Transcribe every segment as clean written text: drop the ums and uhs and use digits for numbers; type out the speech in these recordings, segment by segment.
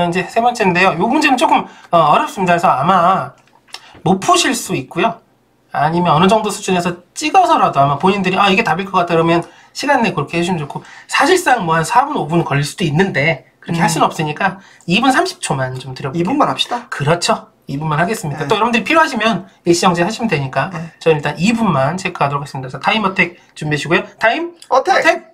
이제 세 번째인데요. 이 문제는 조금 어렵습니다. 그래서 아마 못 푸실 수 있고요. 아니면 어느 정도 수준에서 찍어서라도 아마 본인들이 이게 답일 것 같다 그러면 시간 내고 그렇게 해주시면 좋고, 사실상 뭐 한 4분, 5분 걸릴 수도 있는데 그렇게 할 수는 없으니까 2분 30초만 좀 드려볼게요. 2분만 합시다. 그렇죠. 2분만 하겠습니다. 네. 또 여러분들이 필요하시면 일시정지 하시면 되니까 네. 저는 일단 2분만 체크하도록 하겠습니다. 그래서 타임 어택 준비하시고요. 타임 어택!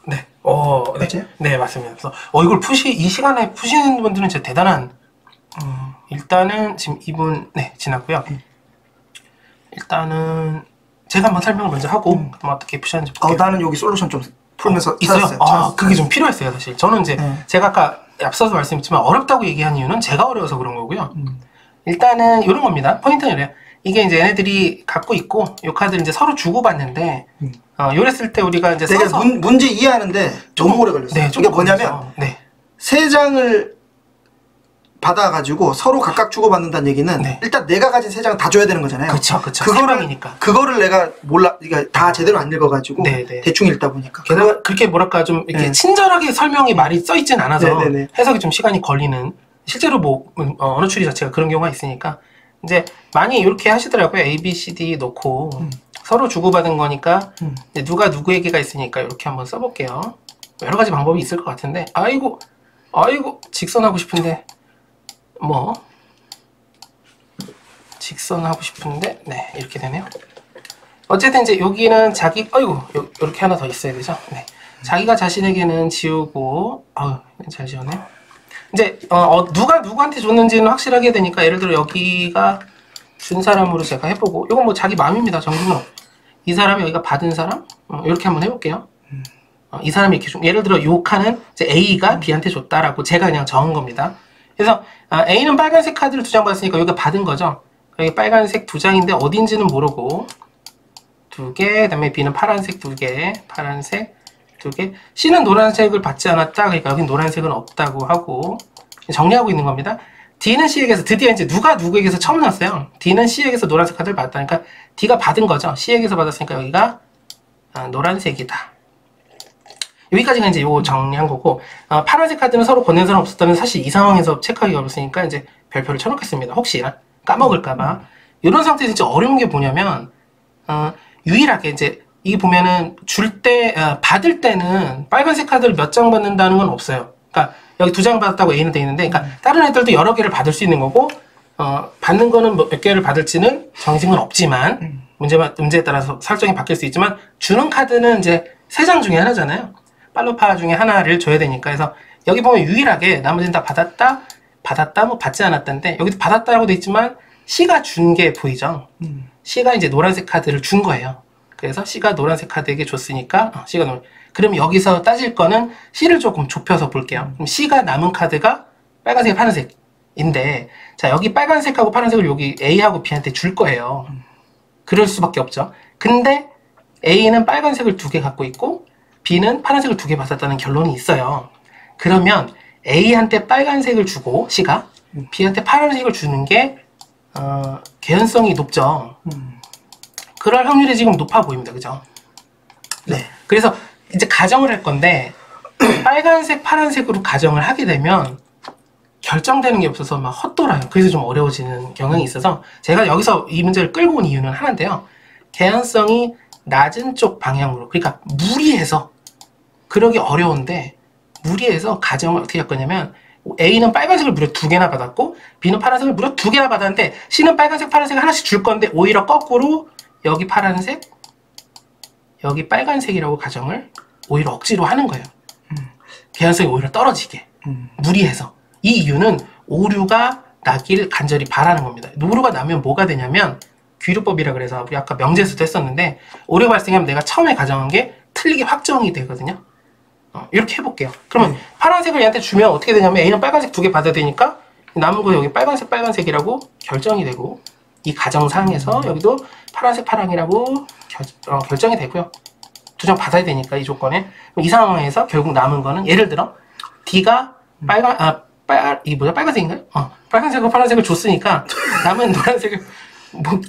네. 맞지? 네, 맞습니다. 그래서 이걸 이 시간에 푸시는 분들은 진짜 대단한. 일단은 지금 2분 지났고요. 일단은 제가 한번 설명을 먼저 하고 그럼 어떻게 푸시하는지 볼게요. 나는 여기 솔루션 좀 풀면서 있어요? 찾았어요. 그게 좀 필요했어요, 사실. 저는 이제 제가 아까 앞서서 말씀드렸지만 어렵다고 얘기한 이유는 제가 어려워서 그런 거고요. 일단은 이런 겁니다. 포인트는 이래요. 이게 이제 얘네들이 갖고 있고 이 카드를 이제 서로 주고받는데 요랬을 때 우리가 이제 내가 써서 문제 이해하는데 너무 오래 걸렸어요. 네, 이게 뭐냐면 세 장을 받아가지고 서로 각각 주고받는다는 얘기는 일단 내가 가진 세 장은 다 줘야 되는 거잖아요. 그쵸. 그거를 내가 몰라, 그러니까 다 제대로 안 읽어가지고 대충 읽다 보니까. 게다가 그렇게 뭐랄까 좀 이렇게 친절하게 설명이 말이 써있진 않아서 해석이 좀 시간이 걸리는, 실제로 뭐 언어 추리 자체가 그런 경우가 있으니까 이제 많이 이렇게 하시더라고요. A, B, C, D 놓고 서로 주고받은 거니까 이제 누가 누구에게가 있으니까 이렇게 한번 써볼게요. 여러 가지 방법이 있을 것 같은데 아이고 직선하고 싶은데 직선하고 싶은데 이렇게 되네요. 어쨌든 이제 여기는 자기 이렇게 하나 더 있어야 되죠. 자기가 자신에게는 지우고 잘 지웠네요. 이제 누가 누구한테 줬는지는 확실하게 되니까 예를 들어 여기가 준 사람으로 제가 해보고, 이건 뭐 자기 마음입니다. 정말 이 사람이 여기가 받은 사람 이렇게 한번 해볼게요. 이 사람이 이렇게 좀, 예를 들어 요 칸은 이제 A가 B한테 줬다라고 제가 그냥 적은 겁니다. 그래서 A는 빨간색 카드를 2장 받았으니까 여기가 받은 거죠. 여기 빨간색 2장인데 어딘지는 모르고 2개, 그 다음에 B는 파란색 2개, 파란색 2개, C는 노란색을 받지 않았다. 그러니까 여긴 노란색은 없다고 하고 정리하고 있는 겁니다. D는 C에게서 드디어 이제 누가 누구에게서 처음 나왔어요. D는 C에게서 노란색 카드를 받았다니까 D가 받은 거죠. C에게서 받았으니까 여기가 노란색이다. 여기까지가 이제 요 정리한 거고, 파란색 카드는 서로 건넨 사람 없었다면 사실 이 상황에서 체크하기가 어렵으니까 이제 별표를 쳐놓겠습니다. 혹시나 까먹을까봐. 이런 상태에서 진짜 어려운 게 뭐냐면, 유일하게 이제 이 보면은 받을 때는 빨간색 카드를 몇 장 받는다는 건 없어요. 그러니까 여기 2장 받았다고 A는 돼 있는데, 그러니까 다른 애들도 여러 개를 받을 수 있는 거고, 받는 거는 몇 개를 받을지는 정식은 없지만, 문제에 따라서 설정이 바뀔 수 있지만 주는 카드는 이제 3장 중에 하나잖아요. 팔로파 중에 하나를 줘야 되니까. 그래서 여기 보면 유일하게 나머지는 다 받았다, 뭐 받지 않았다인데 여기도 받았다라고 돼 있지만 C가 준 게 보이죠? C가 이제 노란색 카드를 준 거예요. 그래서 C가 노란색 카드에게 줬으니까 그럼 여기서 따질 거는 C를 조금 좁혀서 볼게요. 그럼 C가 남은 카드가 빨간색, 파란색인데 자 여기 빨간색하고 파란색을 여기 A하고 B한테 줄 거예요. 그럴 수밖에 없죠. 근데 A는 빨간색을 2개 갖고 있고 B는 파란색을 2개 받았다는 결론이 있어요. 그러면 A한테 빨간색을 주고 C가 B한테 파란색을 주는 게 개연성이 높죠. 그럴 확률이 지금 높아 보입니다. 그죠? 네. 그래서 이제 가정을 할 건데 빨간색, 파란색으로 가정을 하게 되면 결정되는 게 없어서 막 헛돌아요. 그래서 좀 어려워지는 경향이 있어서 제가 여기서 이 문제를 끌고 온 이유는 하나인데요. 개연성이 낮은 쪽 방향으로, 그러니까 무리해서, 그러기 어려운데 무리해서 가정을 어떻게 할 거냐면 A는 빨간색을 무려 2개나 받았고 B는 파란색을 무려 2개나 받았는데 C는 빨간색, 파란색 하나씩 줄 건데 오히려 거꾸로 여기 파란색, 여기 빨간색이라고 가정을 오히려 억지로 하는 거예요. 개연성이 오히려 떨어지게 무리해서. 이 이유는 오류가 나길 간절히 바라는 겁니다. 오류가 나면 뭐가 되냐면 귀류법이라 그래서 우리 아까 명제에서도 했었는데 오류 발생하면 내가 처음에 가정한 게 틀리게 확정이 되거든요. 이렇게 해볼게요. 그러면 파란색을 얘한테 주면 어떻게 되냐면 A는 빨간색 2개 받아야 되니까 남은 거 여기 빨간색이라고 결정이 되고 이 가정상에서 여기도 파란색이라고 결정이 되고요. 2장 받아야 되니까 이 조건에. 이 상황에서 결국 남은 거는 예를 들어 D가 빨간색인가요? 빨간색과 파란색을 줬으니까 남은 노란색을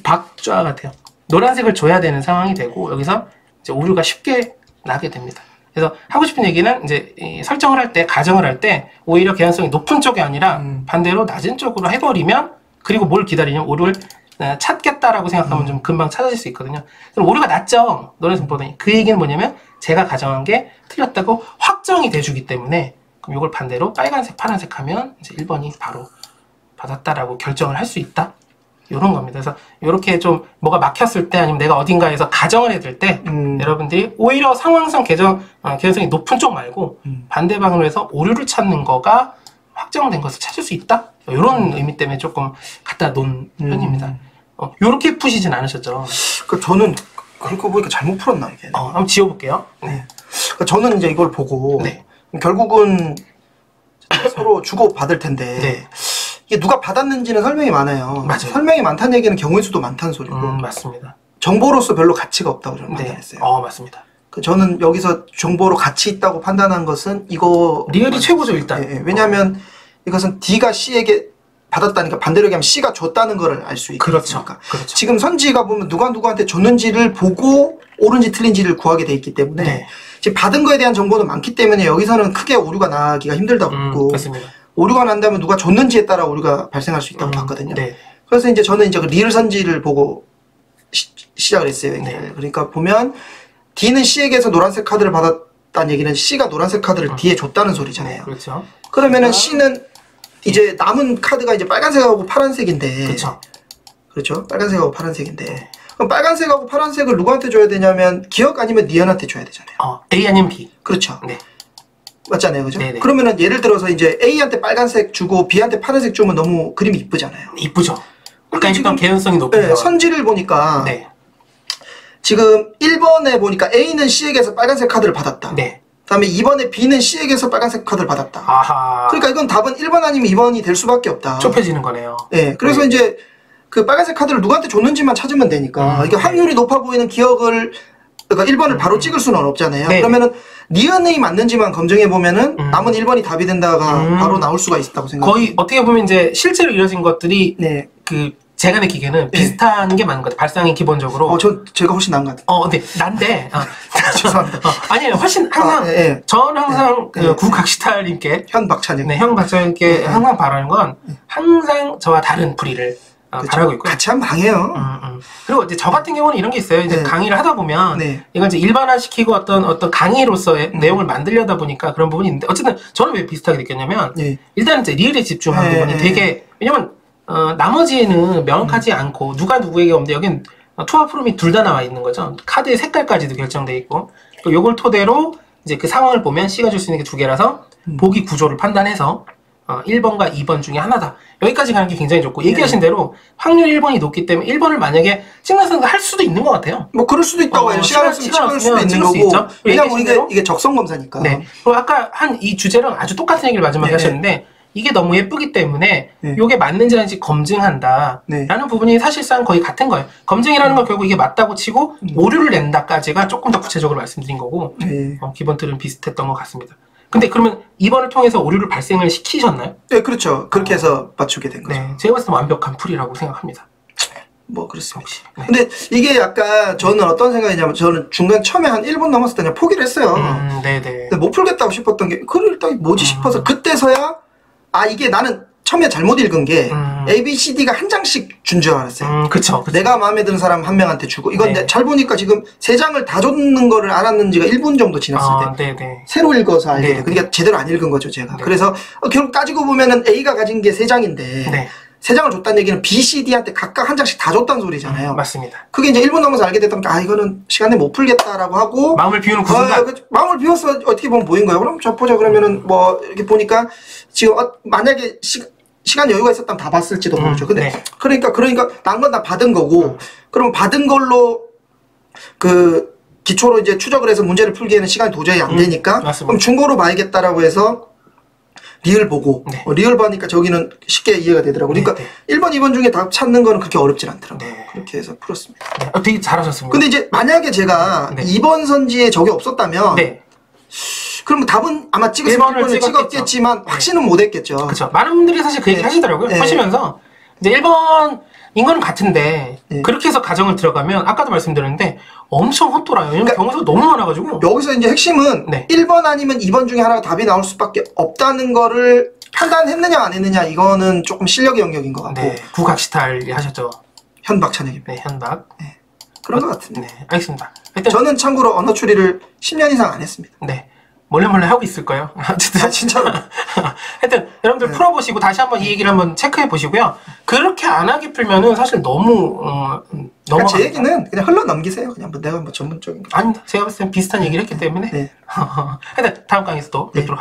박좌 같아요. 노란색을 줘야 되는 상황이 되고 여기서 이제 오류가 쉽게 나게 됩니다. 그래서 하고 싶은 얘기는 이제 설정을 할 때, 가정을 할 때 오히려 개연성이 높은 쪽이 아니라 반대로 낮은 쪽으로 해버리면 그리고 뭘 기다리냐면 오류를 찾겠다라고 생각하면 좀 금방 찾아질 수 있거든요. 그럼 오류가 낮죠? 노란색보다. 그 얘기는 뭐냐면 제가 가정한 게 틀렸다고 확정이 돼주기 때문에 그럼 이걸 반대로 빨간색, 파란색 하면 이제 1번이 바로 받았다라고 결정을 할 수 있다. 이런 겁니다. 그래서 이렇게 좀 뭐가 막혔을 때 아니면 내가 어딘가에서 가정을 해야 될 때 여러분들이 오히려 상황상 개연성이 높은 쪽 말고 반대 방향으로 해서 오류를 찾는 거가 확정된 것을 찾을 수 있다. 이런 의미 때문에 조금 갖다 놓은 편입니다. 이렇게 푸시진 않으셨죠? 그러니까 저는 그렇게 보니까 잘못 풀었나 이게. 한번 지워볼게요. 네. 그러니까 저는 이제 이걸 보고 네. 결국은 서로 주고 받을 텐데 네. 이게 누가 받았는지는 설명이 많아요. 맞아요. 설명이 많다는 얘기는 경우의 수도 많다는 소리고 맞습니다. 정보로서 별로 가치가 없다고 저는 네. 판단했어요. 맞습니다. 저는 여기서 정보로 가치 있다고 판단한 것은 이거 리얼이 최고죠 일단. 예, 왜냐하면 이것은 D가 C에게 받았다니까 반대로 얘기하면 C가 줬다는 걸 알 수 있거든요. 그렇죠. 지금 선지가 보면 누가 누구한테 줬는지를 보고 옳은지 틀린지를 구하게 돼 있기 때문에 네. 지금 받은 거에 대한 정보는 많기 때문에 여기서는 크게 오류가 나기가 힘들다고 보고 맞습니다. 오류가 난다면 누가 줬는지에 따라 오류가 발생할 수 있다고 봤거든요. 네. 그래서 이제 저는 이제 그 리을 선지를 보고 시작을 했어요. 네. 그러니까 보면 D는 C에게서 노란색 카드를 받았다는 얘기는 C가 노란색 카드를 D에 줬다는 소리잖아요. 네, 그렇죠. 그러면은 C는 이제 남은 카드가 이제 빨간색하고 파란색인데. 그렇죠. 빨간색하고 파란색인데. 그럼 빨간색하고 파란색을 누구한테 줘야 되냐면 기억 아니면 니은한테 줘야 되잖아요. A 아니면 B. 그렇죠. 네. 맞잖아요. 그죠? 네네. 그러면은 예를 들어서 이제 A한테 빨간색 주고 B한테 파란색 주면 너무 그림이 이쁘잖아요. 이쁘죠. 근데 아까 지금 개연성이 높은 네, 선지를 보니까 네. 지금 1번에 보니까 A는 C에게서 빨간색 카드를 받았다. 네. 그다음에 2번에 B는 C에게서 빨간색 카드를 받았다. 아하. 그러니까 이건 답은 1번 아니면 2번이 될 수밖에 없다. 좁혀지는 거네요. 네, 그래서 이제 그 빨간색 카드를 누구한테 줬는지만 찾으면 되니까 이게 확률이 높아 보이는 기억을 그러니까 1번을 바로 찍을 수는 없잖아요. 네. 그러면은 니은이 맞는지만 검증해 보면은 남은 1번이 답이 된다가 바로 나올 수가 있다고 생각해요. 거의 어떻게 보면 이제 실제로 이루어진 것들이 네. 그 제가 느끼기에는 비슷한 게 많은 것 같아요. 발상이 기본적으로. 제가 훨씬 나은 것 같아요. 근데 난데. 죄송합니다. 아니에요. 훨씬 항상 네. 전 항상 구각시탈님께 현 박찬님. 네, 형 박사님께 항상 바라는 건 항상 저와 다른 불의를 바라고 있고요. 같이 하면 망해요. 그리고 이제 저 같은 경우는 이런 게 있어요. 이제 네. 강의를 하다 보면 네. 이건 이제 일반화시키고 어떤 강의로서의 내용을 만들려다 보니까 그런 부분이 있는데 어쨌든 저는 왜 비슷하게 느꼈냐면 네. 일단 이제 리얼에 집중한 네. 부분이 되게 왜냐면 나머지는 명확하지 않고 누가 누구에게 없는데 여긴 투와 프롬이 둘 다 나와 있는 거죠. 카드의 색깔까지도 결정돼 있고 또 요걸 토대로 이제 그 상황을 보면 C가 줄 수 있는 게 두 개라서 보기 구조를 판단해서 1번과 2번 중에 하나다. 여기까지 가는 게 굉장히 좋고 얘기하신 대로 확률 1번이 높기 때문에 1번을 만약에 찍는 생각 할 수도 있는 것 같아요. 뭐 그럴 수도 있다고 해요. 시간 없으면 찍을 수도 있는 거고. 왜냐면 이게 적성 검사니까. 네. 그리고 아까 한 이 주제랑 아주 똑같은 얘기를 마지막에 하셨는데 이게 너무 예쁘기 때문에 이게 맞는지 아닌지 검증한다 라는 부분이 사실상 거의 같은 거예요. 검증이라는 건 결국 이게 맞다고 치고 오류를 낸다까지가 조금 더 구체적으로 말씀드린 거고 기본 틀은 비슷했던 것 같습니다. 근데 그러면 이번을 통해서 오류를 발생을 시키셨나요? 네, 그렇죠. 그렇게 해서 맞추게 된 거죠. 네, 제가 봤을 때 완벽한 풀이라고 생각합니다. 뭐 그렇습니다. 네. 근데 이게 약간 저는 어떤 생각이냐면 저는 중간 처음에 한 1분 넘었을 때 그냥 포기를 했어요. 네네. 근데 못 풀겠다고 싶었던 게 그걸 일단 뭐지 싶어서 그때서야 이게 나는 처음에 잘못 읽은 게 A, B, C, D가 한 장씩 준 줄 알았어요. 그쵸. 내가 마음에 드는 사람 한 명한테 주고 이건 잘 보니까 지금 3장을 다 줬는 거를 알았는지가 1분 정도 지났을 때 새로 읽어서 알게 돼. 그러니까 제대로 안 읽은 거죠 제가. 그래서 결국 따지고 보면은 A가 가진 게 3장인데 3장을 줬다는 얘기는 B, C, D한테 각각 한 장씩 다 줬다는 소리잖아요. 맞습니다. 그게 이제 1분 넘어서 알게 됐던 게 이거는 시간에 못 풀겠다라고 하고 마음을 비우는 그 순간 마음을 비웠어. 어떻게 보면 보인 거예요. 그럼 자 보자 그러면은 뭐 이렇게 보니까 지금 만약에 시간 여유가 있었다면 다 봤을지도 모르죠. 근데 그러니까 난 건 다 받은 거고 그럼 받은 걸로 그 기초로 이제 추적을 해서 문제를 풀기에는 시간이 도저히 안 되니까 그럼 중고로 봐야겠다라고 해서 리을 보고 리을 보니까 저기는 쉽게 이해가 되더라고요. 그러니까 1번, 2번 중에 답 찾는 거는 그렇게 어렵진 않더라고요. 그렇게 해서 풀었습니다. 되게 잘하셨습니다. 근데 이제 만약에 제가 2번 선지에 저게 없었다면 그럼 답은 아마 찍었을 1번을 찍었겠지만 확신은 못 했겠죠. 그렇죠. 많은 분들이 사실 그 얘기 하시더라고요. 하시면서 이제 1번인 건 같은데 그렇게 해서 가정을 들어가면 아까도 말씀드렸는데 엄청 헛돌아요. 왜냐면 경우가 너무 많아가지고 여기서 이제 핵심은 1번 아니면 2번 중에 하나가 답이 나올 수밖에 없다는 거를 판단했느냐 안 했느냐 이거는 조금 실력의 영역인 것 같고 국악시탈 하셨죠. 현박찬혁입니다. 현박. 그런 것 같은데. 알겠습니다. 저는 참고로 언어 추리를 10년 이상 안 했습니다. 몰래 하고 있을 거예요. 어쨌든 진짜로. 하여튼 여러분들 풀어보시고 다시 한번 이 얘기를 한번 체크해 보시고요. 그렇게 안 하게 풀면은 사실 너무 제 얘기는 그냥 흘러 넘기세요. 그냥 내가 뭐 전문적인 거. 아닙니다. 제가 봤을 땐 비슷한 얘기를 했기 때문에. 하여튼 다음 강의에서 또 뵙도록 하겠습니다.